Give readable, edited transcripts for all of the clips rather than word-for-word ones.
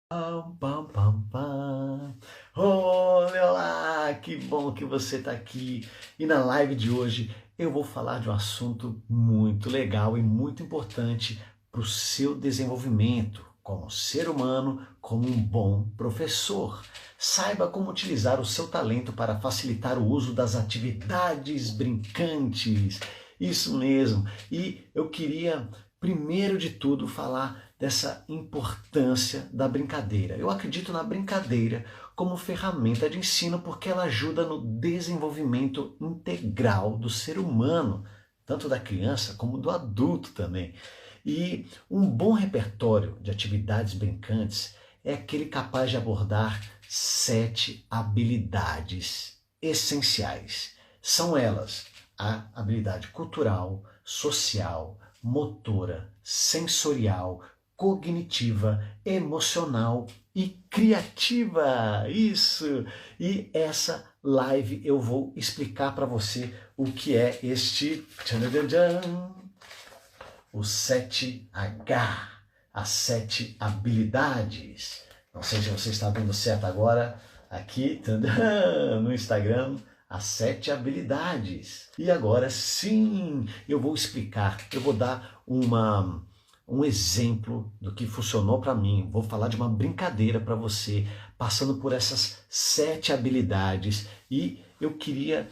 Pam, pam, pam, pam. Olha lá, que bom que você está aqui. E na live de hoje eu vou falar de um assunto muito legal e muito importante para o seu desenvolvimento como ser humano, como um bom professor. Saiba como utilizar o seu talento para facilitar o uso das atividades brincantes. Isso mesmo. E eu queria, primeiro de tudo, falar dessa importância da brincadeira. Eu acredito na brincadeira como ferramenta de ensino porque ela ajuda no desenvolvimento integral do ser humano, tanto da criança como do adulto também. E um bom repertório de atividades brincantes é aquele capaz de abordar 7 habilidades essenciais. São elas a habilidade cultural, social, motora, sensorial, cognitiva, emocional e criativa. Isso! E essa live eu vou explicar para você o que é este o 7H, as 7 habilidades. Não sei se você está vendo certo agora, aqui no Instagram, as 7 habilidades. E agora sim, eu vou explicar, eu vou dar um exemplo do que funcionou para mim. Vou falar de uma brincadeira para você, passando por essas 7 habilidades. E eu queria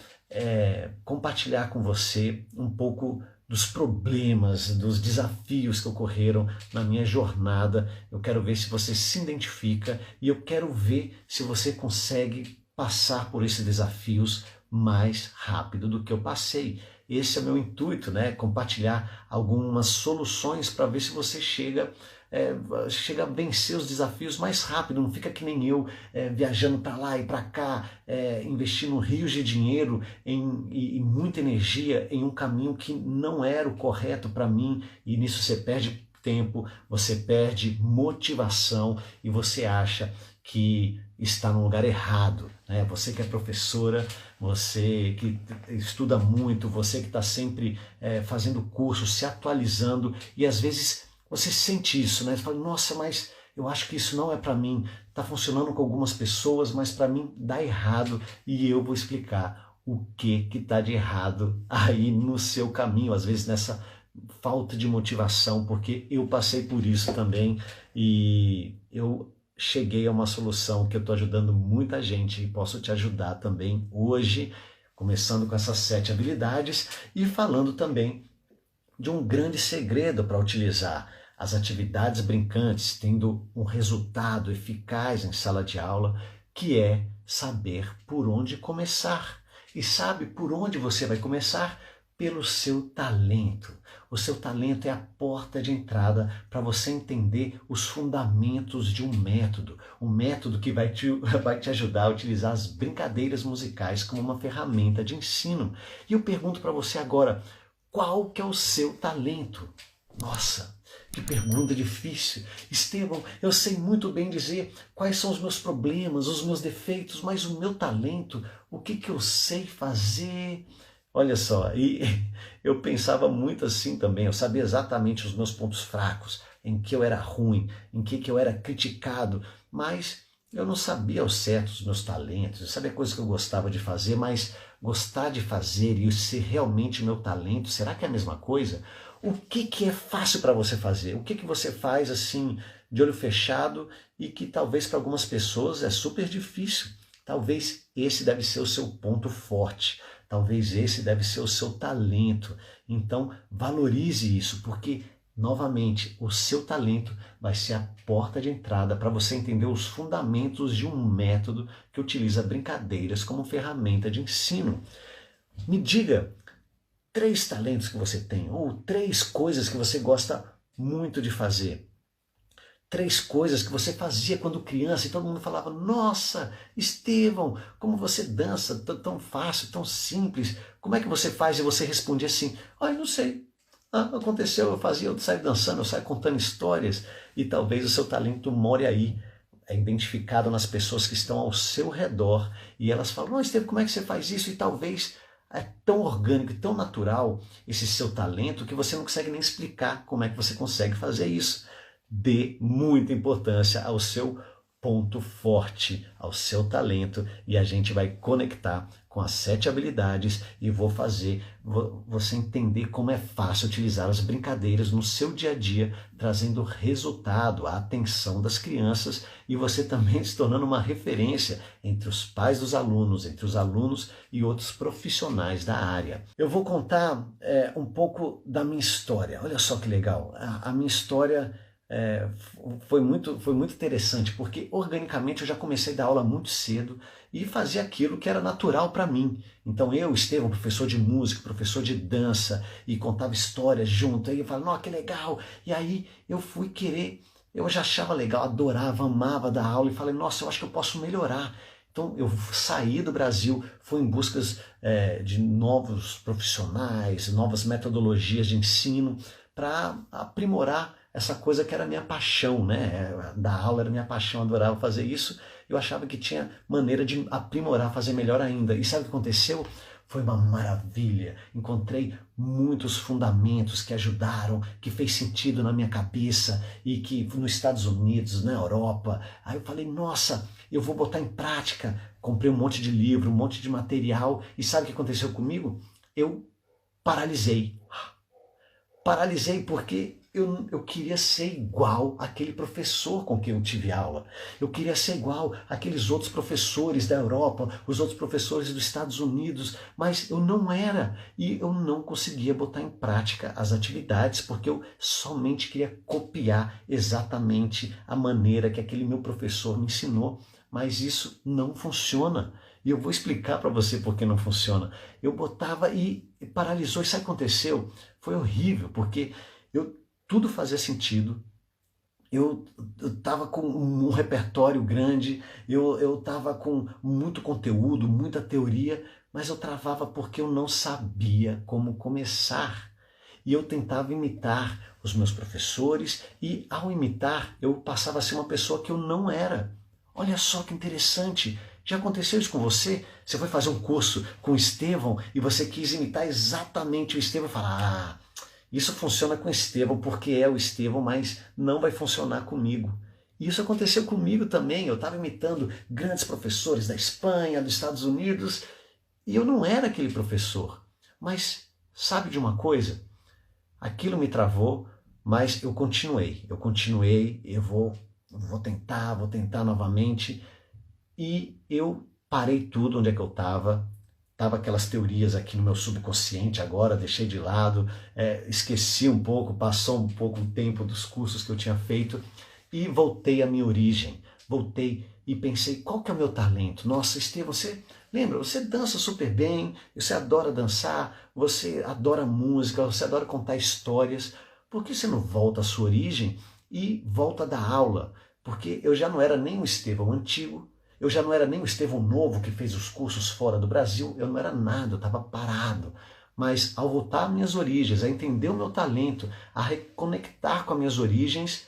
compartilhar com você um pouco dos problemas, dos desafios que ocorreram na minha jornada. Eu quero ver se você se identifica e eu quero ver se você consegue passar por esses desafios mais rápido do que eu passei. Esse é o meu intuito, né? Compartilhar algumas soluções para ver se você chega a vencer os desafios mais rápido, não fica que nem eu, viajando para lá e para cá, investindo rios de dinheiro e muita energia em um caminho que não era o correto para mim, e nisso você perde tempo, você perde motivação e você acha que está no lugar errado, né? Você que é professora, você que estuda muito, você que está sempre fazendo curso, se atualizando, e às vezes você sente isso, né? Você fala, nossa, mas eu acho que isso não é para mim. Está funcionando com algumas pessoas, mas para mim dá errado. E eu vou explicar o que está de errado aí no seu caminho, às vezes nessa falta de motivação, porque eu passei por isso também e eu cheguei a uma solução que eu estou ajudando muita gente e posso te ajudar também hoje, começando com essas 7 habilidades e falando também de um grande segredo para utilizar as atividades brincantes, tendo um resultado eficaz em sala de aula, que é saber por onde começar. E sabe por onde você vai começar? Pelo seu talento. O seu talento é a porta de entrada para você entender os fundamentos de um método que vai te ajudar a utilizar as brincadeiras musicais como uma ferramenta de ensino. E eu pergunto para você agora, qual que é o seu talento? Nossa, que pergunta difícil. Estevão, eu sei muito bem dizer quais são os meus problemas, os meus defeitos, mas o meu talento, o que eu sei fazer? Olha só, e eu pensava muito assim também, eu sabia exatamente os meus pontos fracos, em que eu era ruim, em que eu era criticado, mas eu não sabia ao certo os meus talentos, eu sabia coisas que eu gostava de fazer, mas gostar de fazer e ser realmente meu talento, será que é a mesma coisa? O que é fácil para você fazer? O que você faz assim, de olho fechado e que talvez para algumas pessoas é super difícil? Talvez esse deve ser o seu ponto forte. Talvez esse deve ser o seu talento. Então, valorize isso, porque, novamente, o seu talento vai ser a porta de entrada para você entender os fundamentos de um método que utiliza brincadeiras como ferramenta de ensino. Me diga 3 talentos que você tem, ou 3 coisas que você gosta muito de fazer. 3 coisas que você fazia quando criança e todo mundo falava, nossa, Estevão, como você dança tão fácil, tão simples, como é que você faz? E você respondia assim, olha, não sei, aconteceu, eu fazia, eu saio dançando, eu saio contando histórias, e talvez o seu talento more aí, é identificado nas pessoas que estão ao seu redor, e elas falam, não, Estevão, como é que você faz isso? E talvez é tão orgânico e tão natural esse seu talento que você não consegue nem explicar como é que você consegue fazer isso. dê muita importância ao seu ponto forte, ao seu talento, e a gente vai conectar com as 7 habilidades e vou fazer você entender como é fácil utilizar as brincadeiras no seu dia a dia, trazendo resultado, a atenção das crianças e você também se tornando uma referência entre os pais dos alunos, entre os alunos e outros profissionais da área. Eu vou contar um pouco da minha história. Olha só que legal, a minha história foi muito interessante, porque organicamente eu já comecei a dar aula muito cedo e fazia aquilo que era natural para mim. Então eu, Estevão, professor de música, professor de dança, e contava histórias junto, aí eu falava, nossa, que legal, e aí eu fui querer, eu já achava legal, adorava, amava dar aula, e falei, nossa, eu acho que eu posso melhorar. Então eu saí do Brasil, fui em busca de novos profissionais, novas metodologias de ensino, para aprimorar essa coisa que era minha paixão, né? Da aula era minha paixão, adorava fazer isso. Eu achava que tinha maneira de aprimorar, fazer melhor ainda. E sabe o que aconteceu? Foi uma maravilha. Encontrei muitos fundamentos que ajudaram, que fez sentido na minha cabeça e que nos Estados Unidos, na Europa. Aí eu falei, nossa, eu vou botar em prática. Comprei um monte de livro, um monte de material. E sabe o que aconteceu comigo? Eu paralisei. Paralisei porque eu queria ser igual àquele professor com quem eu tive aula. Eu queria ser igual àqueles outros professores da Europa, os outros professores dos Estados Unidos, mas eu não era. E eu não conseguia botar em prática as atividades porque eu somente queria copiar exatamente a maneira que aquele meu professor me ensinou. Mas isso não funciona. E eu vou explicar para você por que não funciona. Eu botava e paralisou. E sabe o que aconteceu? Foi horrível, porque tudo fazia sentido. Eu estava com um repertório grande, eu estava com muito conteúdo, muita teoria, mas eu travava porque eu não sabia como começar. E eu tentava imitar os meus professores e, ao imitar, eu passava a ser uma pessoa que eu não era. Olha só que interessante. Já aconteceu isso com você? Você foi fazer um curso com o Estevão e você quis imitar exatamente o Estevão e falar, isso funciona com o Estevão porque é o Estevão, mas não vai funcionar comigo. E isso aconteceu comigo também. Eu estava imitando grandes professores da Espanha, dos Estados Unidos, e eu não era aquele professor. Mas sabe de uma coisa? Aquilo me travou, mas eu continuei, eu vou tentar novamente. E eu parei tudo onde é que eu estava aquelas teorias aqui no meu subconsciente agora, deixei de lado, esqueci um pouco, passou um pouco o tempo dos cursos que eu tinha feito e voltei à minha origem, voltei e pensei, qual que é o meu talento? Nossa, Estevão, você lembra, você dança super bem, você adora dançar, você adora música, você adora contar histórias, por que você não volta à sua origem e volta a dar aula? Porque eu já não era nem o Estevão antigo, eu já não era nem o Estevão novo que fez os cursos fora do Brasil, eu não era nada, eu estava parado. Mas ao voltar às minhas origens, a entender o meu talento, a reconectar com as minhas origens,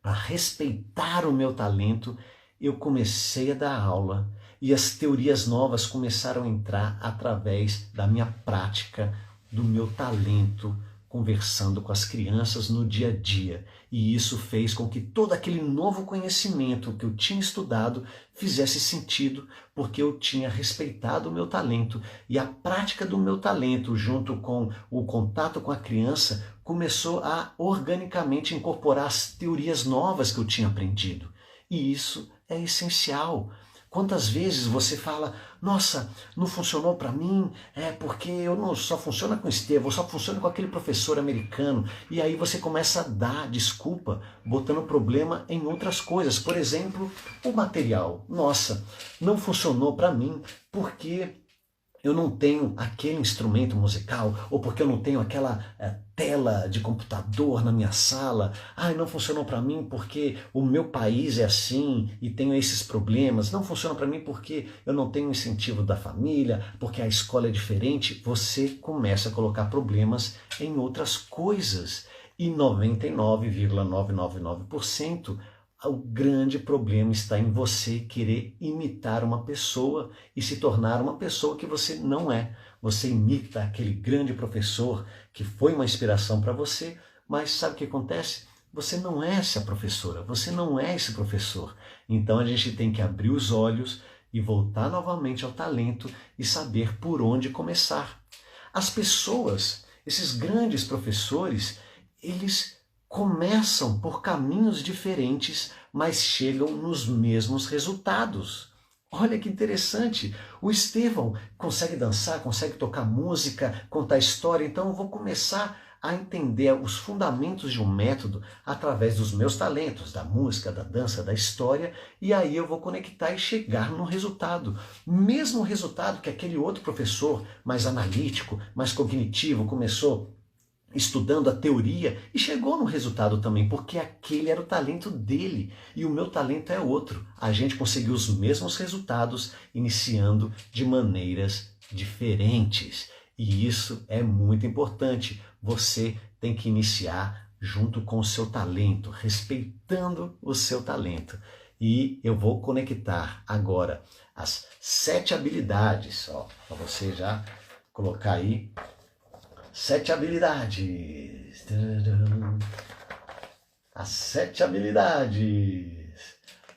a respeitar o meu talento, eu comecei a dar aula e as teorias novas começaram a entrar através da minha prática, do meu talento, conversando com as crianças no dia a dia. E isso fez com que todo aquele novo conhecimento que eu tinha estudado fizesse sentido, porque eu tinha respeitado o meu talento. E a prática do meu talento, junto com o contato com a criança, começou a organicamente incorporar as teorias novas que eu tinha aprendido. E isso é essencial. Quantas vezes você fala, nossa, não funcionou para mim, porque eu não só funciona com o Estevão, só funciona com aquele professor americano. E aí você começa a dar desculpa, botando problema em outras coisas. Por exemplo, o material. Nossa, não funcionou para mim porque eu não tenho aquele instrumento musical, ou porque eu não tenho aquela tela de computador na minha sala. Não funcionou para mim porque o meu país é assim e tenho esses problemas. Não funciona para mim porque eu não tenho incentivo da família, porque a escola é diferente. Você começa a colocar problemas em outras coisas. E 99,999% o grande problema está em você querer imitar uma pessoa e se tornar uma pessoa que você não é. Você imita aquele grande professor que foi uma inspiração para você, mas sabe o que acontece? Você não é essa professora, você não é esse professor. Então a gente tem que abrir os olhos e voltar novamente ao talento e saber por onde começar. As pessoas, esses grandes professores, eles começam por caminhos diferentes, mas chegam nos mesmos resultados. Olha que interessante, o Estevão consegue dançar, consegue tocar música, contar história, então eu vou começar a entender os fundamentos de um método através dos meus talentos, da música, da dança, da história, e aí eu vou conectar e chegar no resultado. Mesmo resultado que aquele outro professor mais analítico, mais cognitivo, começou estudando a teoria e chegou no resultado também, porque aquele era o talento dele e o meu talento é outro. A gente conseguiu os mesmos resultados iniciando de maneiras diferentes. E isso é muito importante. Você tem que iniciar junto com o seu talento, respeitando o seu talento. E eu vou conectar agora as 7 habilidades, para você já colocar aí. 7 habilidades. As 7 habilidades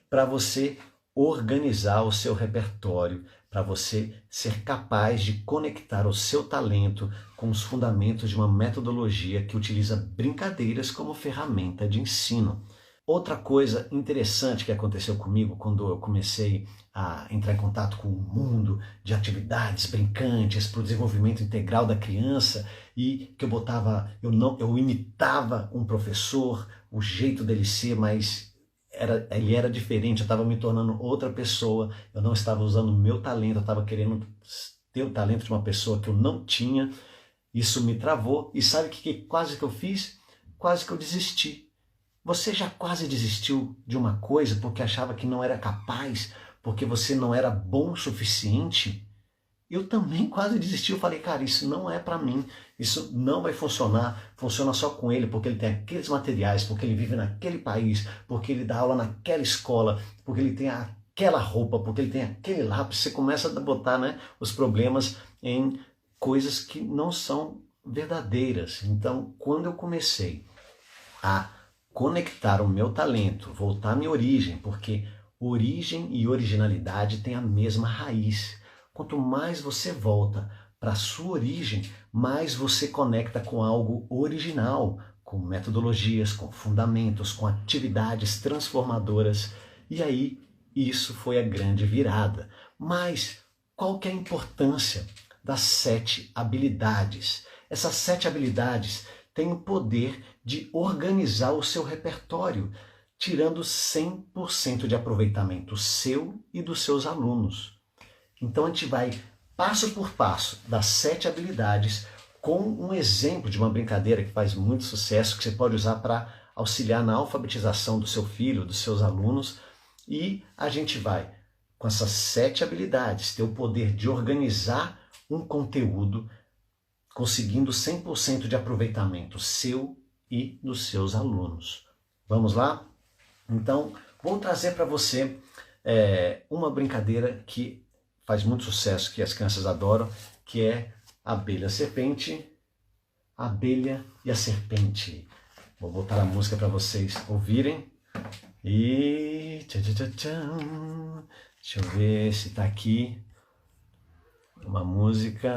para você organizar o seu repertório, para você ser capaz de conectar o seu talento com os fundamentos de uma metodologia que utiliza brincadeiras como ferramenta de ensino. Outra coisa interessante que aconteceu comigo quando eu comecei a entrar em contato com o mundo de atividades brincantes para o desenvolvimento integral da criança e que eu imitava um professor, o jeito dele ser, mas ele era diferente, eu estava me tornando outra pessoa, eu não estava usando o meu talento, eu estava querendo ter o talento de uma pessoa que eu não tinha, isso me travou e sabe o que quase que eu fiz? Quase que eu desisti. Você já quase desistiu de uma coisa porque achava que não era capaz, porque você não era bom o suficiente? Eu também quase desisti, eu falei, cara, isso não é para mim, isso não vai funcionar, funciona só com ele, porque ele tem aqueles materiais, porque ele vive naquele país, porque ele dá aula naquela escola, porque ele tem aquela roupa, porque ele tem aquele lápis. Você começa a botar, né, os problemas em coisas que não são verdadeiras. Então, quando eu comecei a conectar o meu talento, voltar à minha origem, porque origem e originalidade têm a mesma raiz. Quanto mais você volta para a sua origem, mais você conecta com algo original, com metodologias, com fundamentos, com atividades transformadoras. E aí, isso foi a grande virada. Mas qual que é a importância das 7 habilidades? Essas 7 habilidades têm o poder de organizar o seu repertório, tirando 100% de aproveitamento seu e dos seus alunos. Então a gente vai passo por passo das 7 habilidades com um exemplo de uma brincadeira que faz muito sucesso, que você pode usar para auxiliar na alfabetização do seu filho, dos seus alunos, e a gente vai, com essas 7 habilidades, ter o poder de organizar um conteúdo conseguindo 100% de aproveitamento seu e dos seus alunos. Vamos lá? Então, vou trazer para você uma brincadeira que faz muito sucesso, que as crianças adoram, que é a abelha-serpente, a abelha e a serpente. Vou botar a música para vocês ouvirem. E... deixa eu ver se está aqui. Uma música...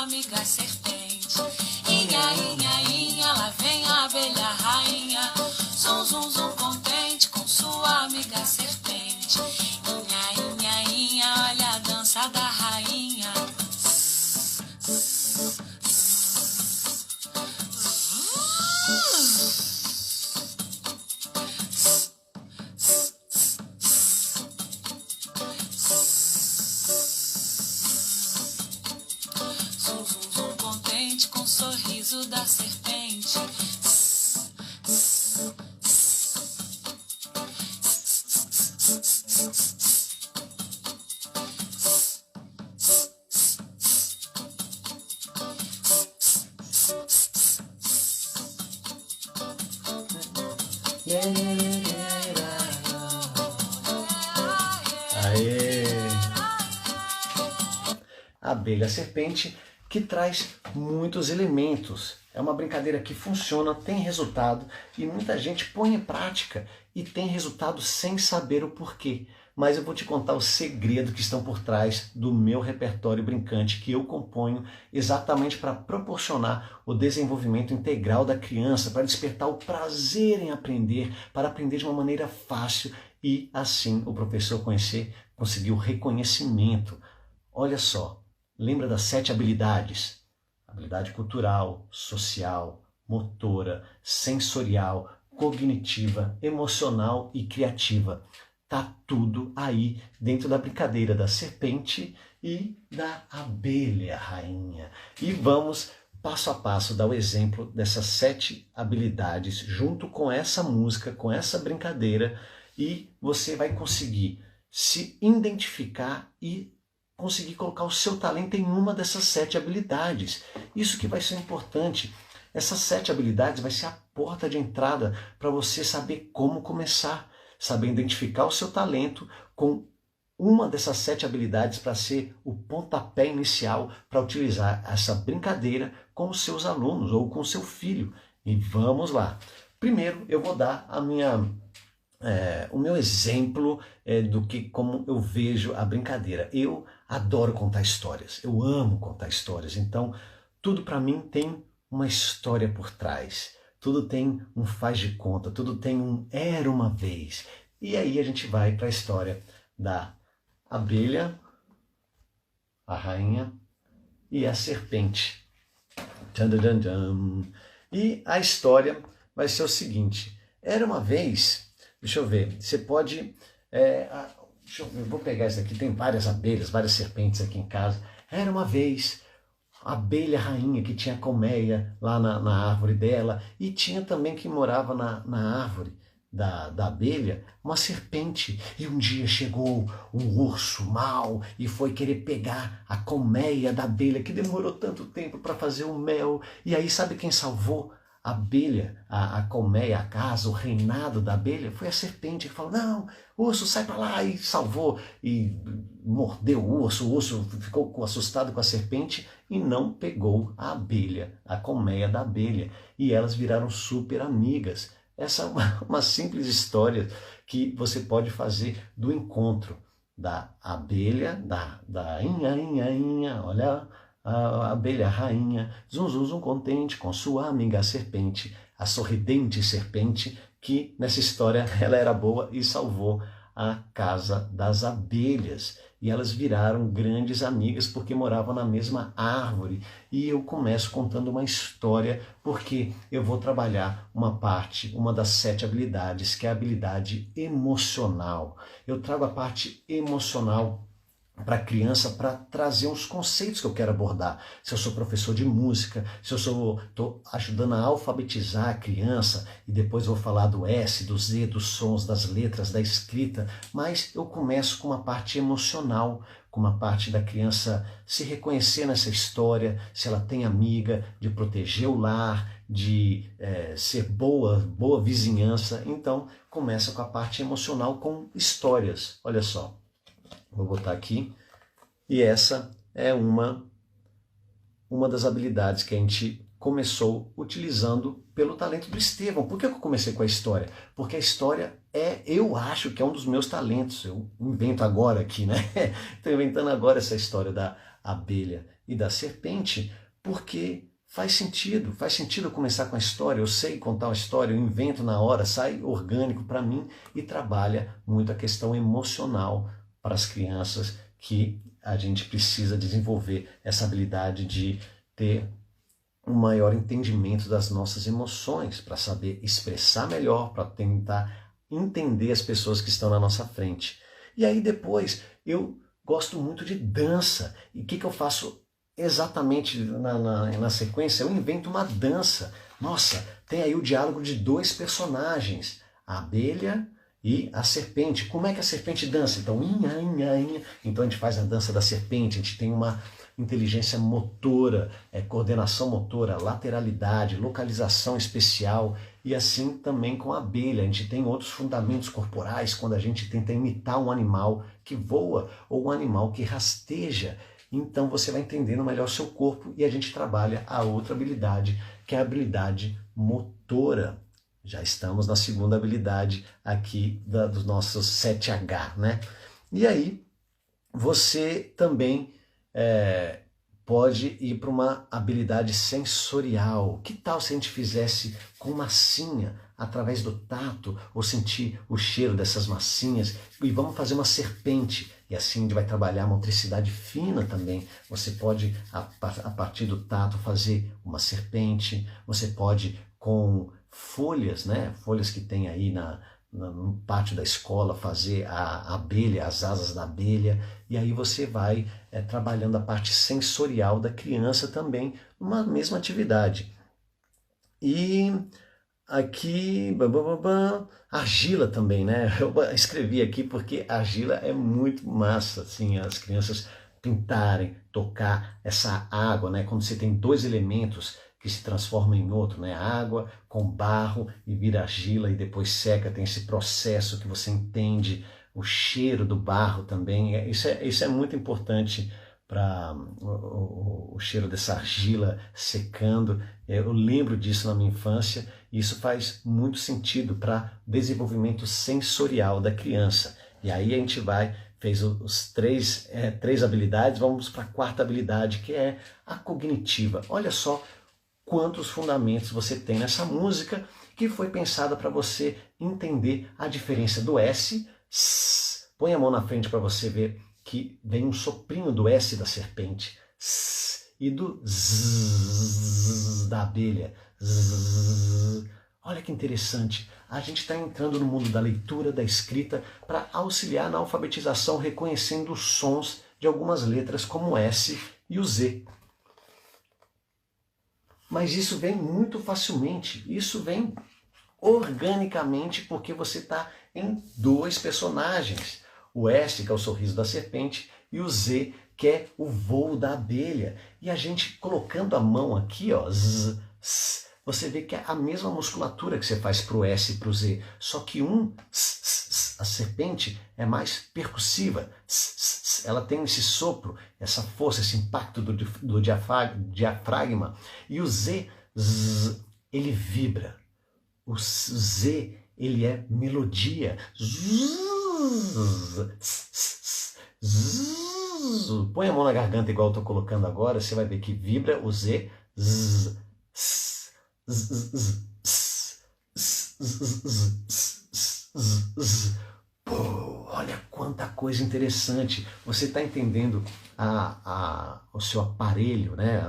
amiga serpente. Inha, inha, inha, lá vem a abelha rainha. Zum, zum, zum, contente com sua amiga serpente. Inha, inha, inha, olha a dança da rainha. Sorriso da serpente. Aê! A abelha serpente, que traz muitos elementos. É uma brincadeira que funciona, tem resultado e muita gente põe em prática e tem resultado sem saber o porquê. Mas eu vou te contar o segredo que estão por trás do meu repertório brincante que eu componho exatamente para proporcionar o desenvolvimento integral da criança, para despertar o prazer em aprender, para aprender de uma maneira fácil e assim o professor conseguir o reconhecimento. Olha só, lembra das 7 habilidades? Habilidade cultural, social, motora, sensorial, cognitiva, emocional e criativa. Tá tudo aí dentro da brincadeira da serpente e da abelha rainha. E vamos passo a passo dar o exemplo dessas 7 habilidades junto com essa música, com essa brincadeira, e você vai conseguir se identificar e conseguir colocar o seu talento em uma dessas 7 habilidades. Isso que vai ser importante. Essas 7 habilidades vai ser a porta de entrada para você saber como começar, saber identificar o seu talento com uma dessas 7 habilidades para ser o pontapé inicial para utilizar essa brincadeira com os seus alunos ou com o seu filho. E vamos lá. Primeiro eu vou dar o meu exemplo do que como eu vejo a brincadeira. Eu adoro contar histórias, eu amo contar histórias, então tudo para mim tem uma história por trás, tudo tem um faz de conta, tudo tem um era uma vez. E aí a gente vai para a história da abelha, a rainha e a serpente. E a história vai ser o seguinte: era uma vez, deixa eu ver, você pode... eu vou pegar essa aqui, tem várias abelhas, várias serpentes aqui em casa. Era uma vez a abelha rainha que tinha colmeia lá na árvore dela, e tinha também que morava na árvore da abelha uma serpente. E um dia chegou um urso mau e foi querer pegar a colmeia da abelha, que demorou tanto tempo para fazer o mel. E aí sabe quem salvou a abelha, a colmeia, a casa, o reinado da abelha? Foi a serpente que falou: não, urso, sai para lá, e salvou, e mordeu o urso ficou assustado com a serpente e não pegou a abelha, a colmeia da abelha, e elas viraram super amigas. Essa é uma simples história que você pode fazer do encontro da abelha, da inha, olha, a abelha rainha, zum contente com sua amiga serpente, a sorridente serpente, que nessa história ela era boa e salvou a casa das abelhas. E elas viraram grandes amigas porque moravam na mesma árvore. E eu começo contando uma história porque eu vou trabalhar uma das 7 habilidades, que é a habilidade emocional. Eu trago a parte emocional para a criança, para trazer uns conceitos que eu quero abordar. Se eu sou professor de música, se eu estou ajudando a alfabetizar a criança, e depois vou falar do S, do Z, dos sons, das letras, da escrita, mas eu começo com uma parte emocional, com uma parte da criança se reconhecer nessa história, se ela tem amiga, de proteger o lar, de ser boa vizinhança. Então começa com a parte emocional, com histórias. Olha só. Vou botar aqui. E essa é uma das habilidades que a gente começou utilizando pelo talento do Estevão. Por que eu comecei com a história? Porque a história eu acho que é um dos meus talentos. Eu invento agora aqui, né? Estou inventando agora essa história da abelha e da serpente, porque faz sentido eu começar com a história. Eu sei contar uma história, eu invento na hora, sai orgânico para mim e trabalha muito a questão emocional para as crianças, que a gente precisa desenvolver essa habilidade de ter um maior entendimento das nossas emoções, para saber expressar melhor, para tentar entender as pessoas que estão na nossa frente. E aí depois eu gosto muito de dança. E o que eu faço exatamente na sequência? Eu invento uma dança. Nossa, tem aí o diálogo de 2 personagens, a abelha e a serpente. Como é que a serpente dança? Então, inha. Então a gente faz a dança da serpente, a gente tem uma inteligência motora, coordenação motora, lateralidade, localização especial. E assim também com a abelha. A gente tem outros fundamentos corporais quando a gente tenta imitar um animal que voa ou um animal que rasteja. Então você vai entendendo melhor o seu corpo e a gente trabalha a outra habilidade, que é a habilidade motora. Já estamos na segunda habilidade aqui dos nossos 7H, né? E aí você também pode ir para uma habilidade sensorial. Que tal se a gente fizesse com massinha, através do tato, ou sentir o cheiro dessas massinhas, e vamos fazer uma serpente, e assim a gente vai trabalhar a motricidade fina também. Você pode, a partir do tato, fazer uma serpente, você pode com folhas, né? Folhas que tem aí no pátio da escola, fazer a abelha, as asas da abelha, e aí você vai trabalhando a parte sensorial da criança também, numa mesma atividade. E aqui, argila também, né? Eu escrevi aqui porque argila é muito massa, assim, as crianças pintarem, tocar essa água, né? Quando você tem dois elementos que se transforma em outro, né? Água com barro e vira argila e depois seca, tem esse processo que você entende, o cheiro do barro também, isso é muito importante para o cheiro dessa argila secando. Eu lembro disso na minha infância e isso faz muito sentido para o desenvolvimento sensorial da criança. E aí a gente fez os três habilidades, vamos para a quarta habilidade, que é a cognitiva. Olha só quantos fundamentos você tem nessa música que foi pensada para você entender a diferença do S. Põe a mão na frente para você ver que vem um soprinho do S da serpente e do Z da abelha. Olha que interessante. A gente está entrando no mundo da leitura, da escrita, para auxiliar na alfabetização, reconhecendo os sons de algumas letras como o S e o Z. Mas isso vem muito facilmente, isso vem organicamente porque você está em dois personagens. O S, que é o sorriso da serpente, e o Z, que é o voo da abelha. E a gente colocando a mão aqui, ó, você vê que é a mesma musculatura que você faz para o S e para o Z, só que a serpente é mais percussiva, ela tem esse sopro, essa força, esse impacto do diafragma, e o Z, ele vibra, o Z, ele é melodia, põe a mão na garganta igual eu estou colocando agora, você vai ver que vibra o Z, Pô, olha quanta coisa interessante. Você está entendendo o seu aparelho, né?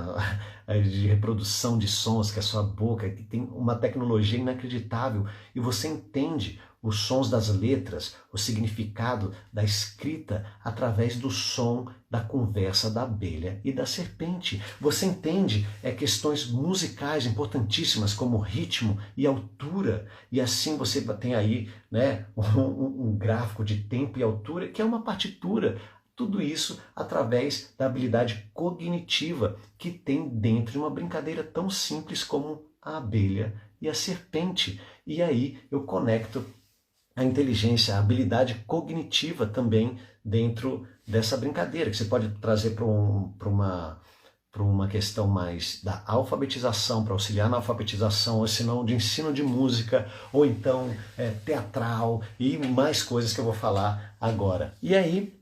De reprodução de sons, que é a sua boca, que tem uma tecnologia inacreditável, e você entende os sons das letras, o significado da escrita através do som da conversa da abelha e da serpente. Você entende questões musicais importantíssimas como ritmo e altura, e assim você tem aí, né, um gráfico de tempo e altura, que é uma partitura. Tudo isso através da habilidade cognitiva que tem dentro de uma brincadeira tão simples como a abelha e a serpente. E aí eu conecto a inteligência, a habilidade cognitiva também dentro dessa brincadeira, que você pode trazer para uma questão mais da alfabetização, para auxiliar na alfabetização, ou se não de ensino de música, ou então teatral e mais coisas que eu vou falar agora. E aí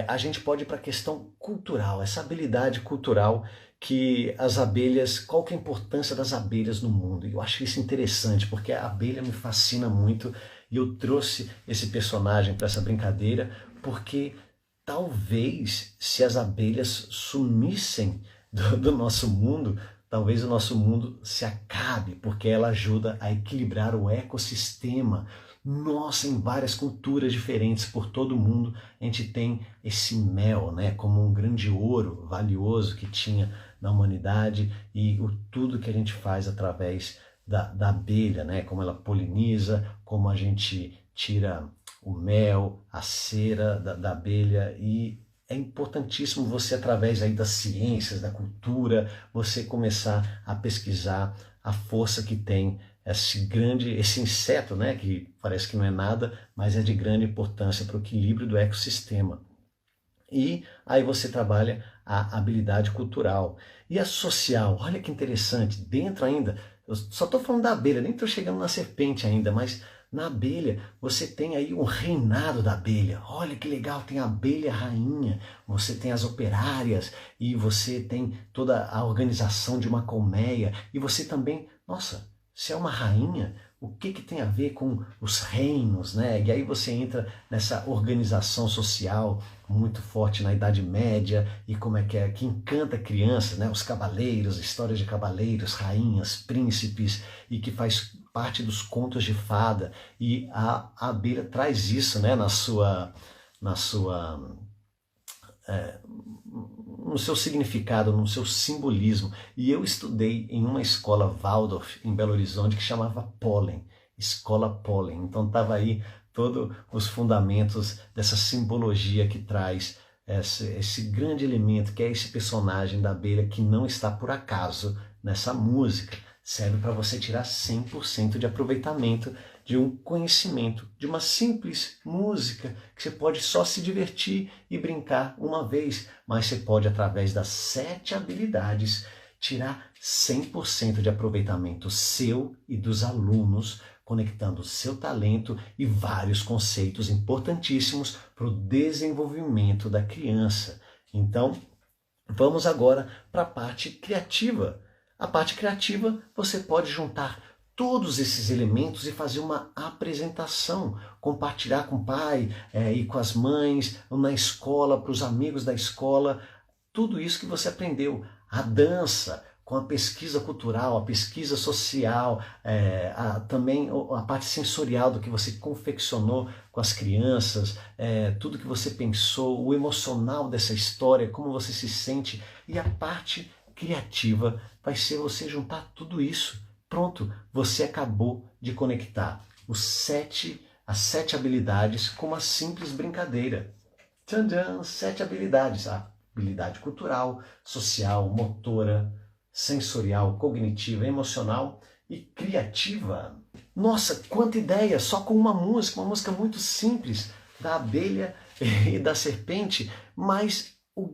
a gente pode ir para a questão cultural, essa habilidade cultural que as abelhas, qual que é a importância das abelhas no mundo? Eu acho isso interessante, porque a abelha me fascina muito, e eu trouxe esse personagem para essa brincadeira, porque talvez se as abelhas sumissem do nosso mundo, talvez o nosso mundo se acabe, porque ela ajuda a equilibrar o ecossistema. Nossa, em várias culturas diferentes por todo o mundo, a gente tem esse mel, né, como um grande ouro valioso que tinha na humanidade, e tudo que a gente faz através da abelha, né, como ela poliniza, como a gente tira o mel, a cera da abelha, e é importantíssimo você, através aí das ciências, da cultura, você começar a pesquisar a força que tem esse inseto, né, que parece que não é nada, mas é de grande importância para o equilíbrio do ecossistema. E aí você trabalha a habilidade cultural. E a social, olha que interessante, dentro ainda, eu só estou falando da abelha, nem estou chegando na serpente ainda, mas na abelha você tem aí um reinado da abelha. Olha que legal, tem a abelha rainha, você tem as operárias e você tem toda a organização de uma colmeia e você também, nossa, se é uma rainha, o que tem a ver com os reinos, né? E aí você entra nessa organização social muito forte na Idade Média e como é, que encanta crianças, né? Os cavaleiros, histórias de cavaleiros, rainhas, príncipes e que faz parte dos contos de fada. E a abelha traz isso, né? No seu significado, no seu simbolismo. E eu estudei em uma escola Waldorf, em Belo Horizonte, que chamava Pólen, Escola Pólen. Então estava aí todos os fundamentos dessa simbologia que traz esse grande elemento, que é esse personagem da abelha, que não está por acaso nessa música. Serve para você tirar 100% de aproveitamento de um conhecimento, de uma simples música, que você pode só se divertir e brincar uma vez, mas você pode, através das 7 habilidades, tirar 100% de aproveitamento seu e dos alunos, conectando o seu talento e vários conceitos importantíssimos para o desenvolvimento da criança. Então, vamos agora para a parte criativa. A parte criativa, você pode juntar todos esses elementos e fazer uma apresentação, compartilhar com o pai e com as mães, na escola, para os amigos da escola, tudo isso que você aprendeu. A dança, com a pesquisa cultural, a pesquisa social, também a parte sensorial do que você confeccionou com as crianças, tudo que você pensou, o emocional dessa história, como você se sente, e a parte criativa vai ser você juntar tudo isso. Pronto, você acabou de conectar as 7 habilidades com uma simples brincadeira. Tchan, 7 habilidades. A habilidade cultural, social, motora, sensorial, cognitiva, emocional e criativa. Nossa, quanta ideia! Só com uma música muito simples da abelha e da serpente, mas o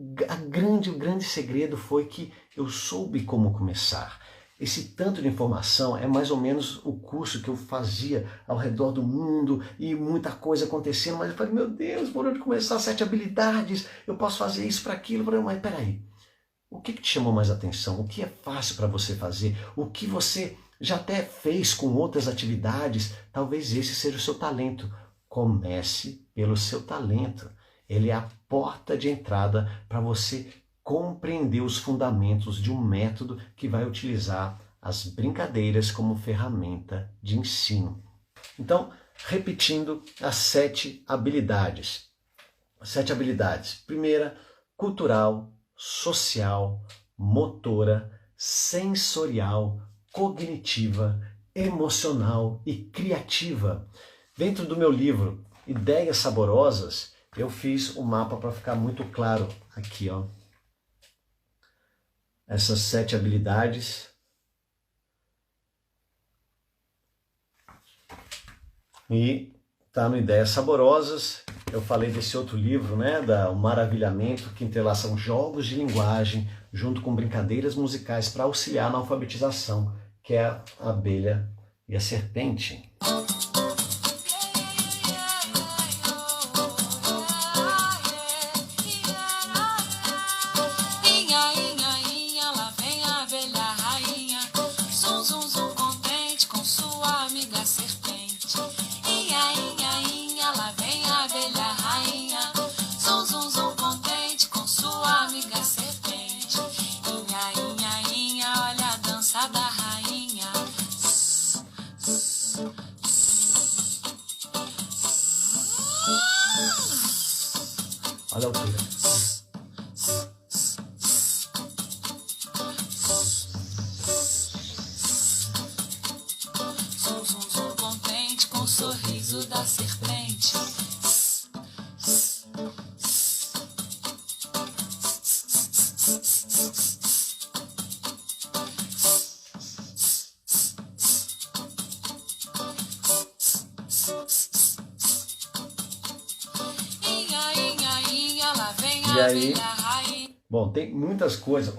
grande segredo foi que eu soube como começar. Esse tanto de informação é mais ou menos o curso que eu fazia ao redor do mundo e muita coisa acontecendo, mas eu falei, meu Deus, por onde começar? 7 habilidades, eu posso fazer isso para aquilo, mas peraí, o que te chamou mais atenção? O que é fácil para você fazer? O que você já até fez com outras atividades? Talvez esse seja o seu talento. Comece pelo seu talento. Ele é a porta de entrada para você compreender os fundamentos de um método que vai utilizar as brincadeiras como ferramenta de ensino. Então, repetindo as 7 habilidades. 7 habilidades. Primeira, cultural, social, motora, sensorial, cognitiva, emocional e criativa. Dentro do meu livro Ideias Saborosas, eu fiz um mapa para ficar muito claro aqui, ó. Essas 7 habilidades. E tá no Ideias Saborosas. Eu falei desse outro livro, né, O Maravilhamento, que entrelaçam jogos de linguagem junto com brincadeiras musicais para auxiliar na alfabetização, que é a abelha e a serpente. Olha a altura. Zum, contente com o sorriso da serpente. E aí, bom, tem muitas coisas.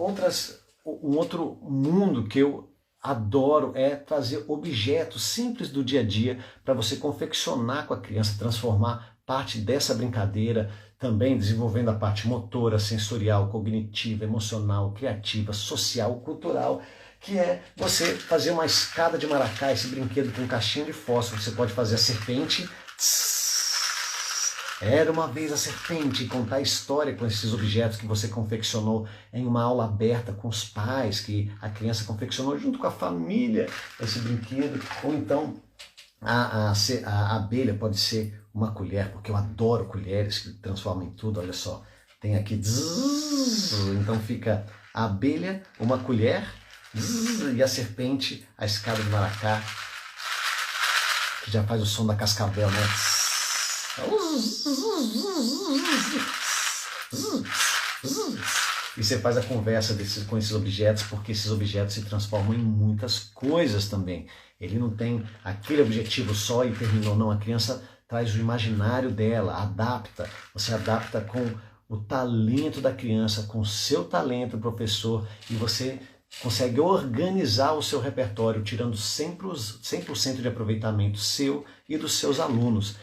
Um outro mundo que eu adoro é trazer objetos simples do dia a dia para você confeccionar com a criança, transformar parte dessa brincadeira, também desenvolvendo a parte motora, sensorial, cognitiva, emocional, criativa, social, cultural, que é você fazer uma escada de maracá, esse brinquedo com caixinha de fósforo. Você pode fazer a serpente, era uma vez a serpente, e contar a história com esses objetos que você confeccionou em uma aula aberta com os pais, que a criança confeccionou junto com a família esse brinquedo. Ou então a abelha pode ser uma colher, porque eu adoro colheres que transformam em tudo. Olha só, tem aqui, então fica a abelha, uma colher, e a serpente, a escada de maracá, que já faz o som da cascavel, né? E você faz a conversa com esses objetos, porque esses objetos se transformam em muitas coisas também. Ele não tem aquele objetivo só e terminou, não. A criança traz o imaginário dela, adapta. Você adapta com o talento da criança, com o seu talento, professor, e você consegue organizar o seu repertório, tirando 100% de aproveitamento seu e dos seus alunos.